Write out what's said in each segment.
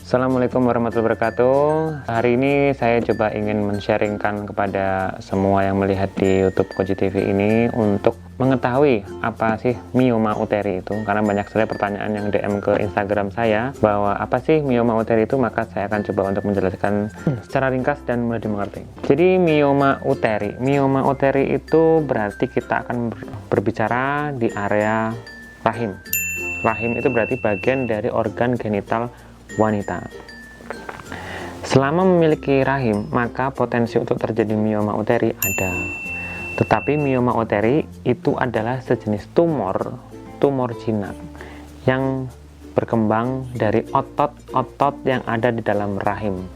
Assalamualaikum warahmatullahi wabarakatuh. Hari ini saya coba ingin men-sharingkan kepada semua yang melihat di YouTube Koji TV ini untuk mengetahui apa sih mioma uteri itu, karena banyak sekali pertanyaan yang DM ke Instagram saya bahwa apa sih mioma uteri itu, maka saya akan coba untuk menjelaskan secara ringkas dan mudah dimengerti. Jadi mioma uteri itu berarti kita akan berbicara di area rahim. Rahim itu berarti bagian dari organ genital wanita. Selama memiliki rahim, maka potensi untuk terjadi mioma uteri ada. Tetapi mioma uteri itu adalah sejenis tumor jinak yang berkembang dari otot-otot yang ada di dalam rahim.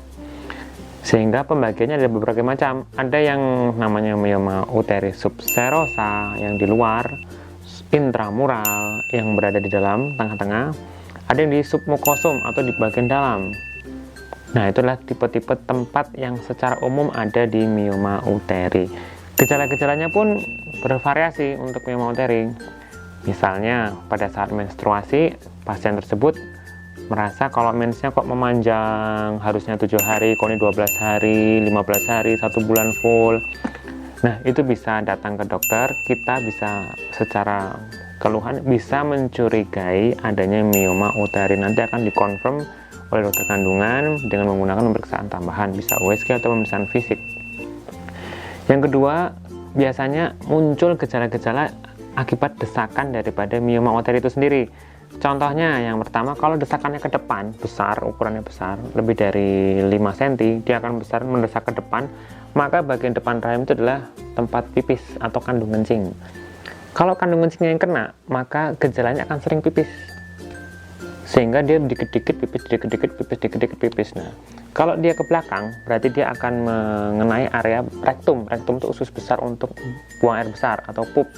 Sehingga pembagiannya ada beberapa macam. Ada yang namanya mioma uteri subserosa yang di luar, intramural yang berada di dalam tengah-tengah. Ada yang di submukosum atau di bagian dalam. Nah, itulah tipe-tipe tempat yang secara umum ada di mioma uteri. Gejala-gejalanya pun bervariasi untuk mioma uteri. Misalnya, pada saat menstruasi, pasien tersebut merasa kalau mensnya kok memanjang, harusnya 7 hari, kok ini 12 hari, 15 hari, 1 bulan full. Nah, itu bisa datang ke dokter. Kita bisa secara keluhan bisa mencurigai adanya mioma uteri. Nanti akan dikonfirm oleh dokter kandungan dengan menggunakan pemeriksaan tambahan, bisa USG atau pemeriksaan fisik. Yang kedua, biasanya muncul gejala-gejala akibat desakan daripada mioma uteri itu sendiri. Contohnya, yang pertama, kalau desakannya ke depan, besar, ukurannya besar, lebih dari 5 cm, dia akan besar mendesak ke depan, maka bagian depan rahim itu adalah tempat pipis atau kandung kencing. Kalau kandung kencingnya yang kena, maka gejalanya akan sering pipis. Sehingga dia dikit-dikit pipis, dikit-dikit pipis, dikit-dikit pipis. Nah, kalau dia ke belakang, berarti dia akan mengenai area rektum. Rektum itu usus besar untuk buang air besar atau pup.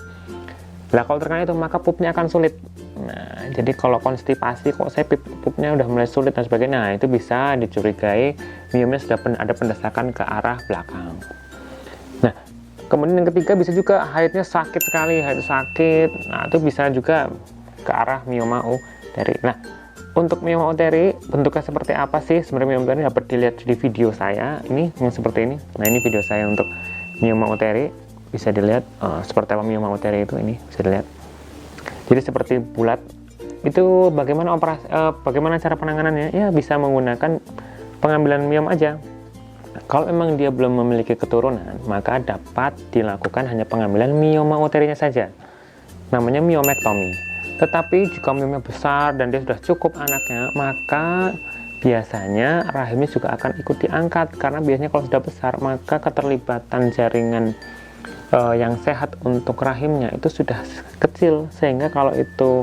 Nah, kalau terkena itu, maka pupnya akan sulit. Nah, jadi kalau konstipasi, kok saya pupnya udah mulai sulit dan sebagainya, nah, itu bisa dicurigai miomnya sudah ada pendesakan ke arah belakang. Nah, kemudian yang ketiga, bisa juga haidnya sakit sekali, haid sakit. Nah, itu bisa juga ke arah mioma uteri. Nah, untuk mioma uteri bentuknya seperti apa sih? Sebenarnya mioma uteri dapat dilihat di video saya ini yang seperti ini. Nah, ini video saya untuk mioma uteri. Bisa dilihat seperti apa mioma uteri itu, ini bisa dilihat. Jadi seperti bulat. Itu bagaimana bagaimana cara penanganannya? Ya, bisa menggunakan pengambilan miom aja. Kalau memang dia belum memiliki keturunan, maka dapat dilakukan hanya pengambilan mioma uterinya saja. Namanya miomektomi. Tetapi jika miomnya besar dan dia sudah cukup anaknya, maka biasanya rahimnya juga akan ikut diangkat. Karena biasanya kalau sudah besar, maka keterlibatan jaringan yang sehat untuk rahimnya itu sudah kecil. Sehingga kalau itu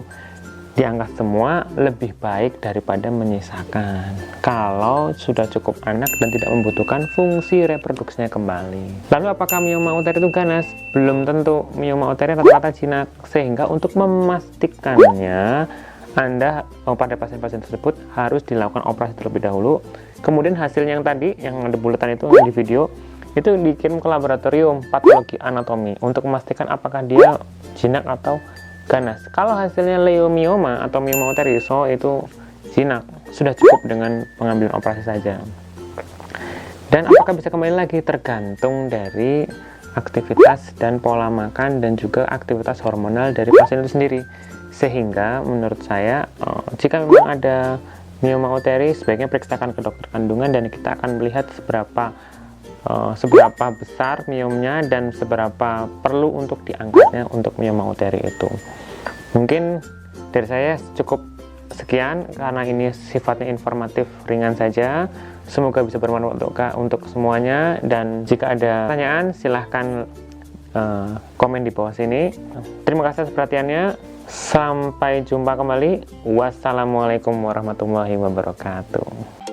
diangkat semua, lebih baik daripada menyisakan kalau sudah cukup anak dan tidak membutuhkan fungsi reproduksinya kembali. Lalu apakah mioma uteri itu ganas? Belum tentu. Mioma uteri rata-rata jinak, sehingga untuk memastikannya Anda pada pasien-pasien tersebut harus dilakukan operasi terlebih dahulu. Kemudian hasil yang tadi yang ada bulatan itu di video itu dikirim ke laboratorium patologi anatomi untuk memastikan apakah dia jinak atau ganas. Kalau hasilnya leiomioma atau mioma uteri, so itu jinak, sudah cukup dengan pengambilan operasi saja. Dan apakah bisa kembali lagi tergantung dari aktivitas dan pola makan dan juga aktivitas hormonal dari pasien itu sendiri. Sehingga menurut saya jika memang ada mioma uteri, sebaiknya periksakan ke dokter kandungan dan kita akan melihat seberapa besar miomnya dan seberapa perlu untuk diangkatnya untuk mioma uteri itu. Mungkin dari saya cukup sekian, karena ini sifatnya informatif ringan saja. Semoga bisa bermanfaat untuk semuanya, dan jika ada pertanyaan silahkan komen di bawah sini. Terima kasih atas perhatiannya. Sampai jumpa kembali. Wassalamualaikum warahmatullahi wabarakatuh.